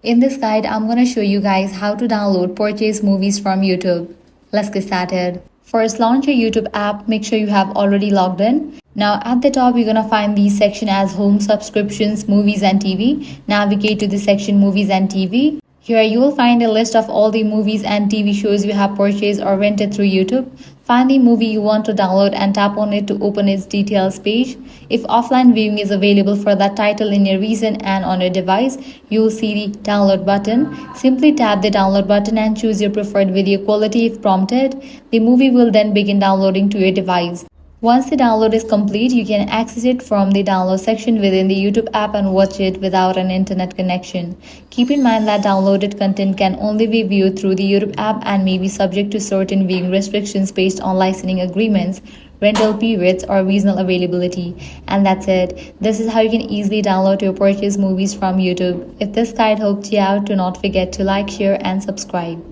In this guide, I'm going to show you guys how to download purchase movies from YouTube. Let's get started. First, launch your YouTube app. Make sure you have already logged in. Now at the top, you're going to find the section as Home, Subscriptions, Movies and TV. Navigate to the section Movies and TV. Here you will find a list of all the movies and TV shows you have purchased or rented through YouTube. Find the movie you want to download and tap on it to open its details page. If offline viewing is available for that title in your region and on your device, you will see the download button. Simply tap the download button and choose your preferred video quality if prompted. The movie will then begin downloading to your device. Once the download is complete, you can access it from the download section within the YouTube app and watch it without an internet connection. Keep in mind that downloaded content can only be viewed through the YouTube app and may be subject to certain viewing restrictions based on licensing agreements, rental periods, or regional availability. And that's it. This is how you can easily download or purchase movies from YouTube. If this guide helped you out, do not forget to like, share, and subscribe.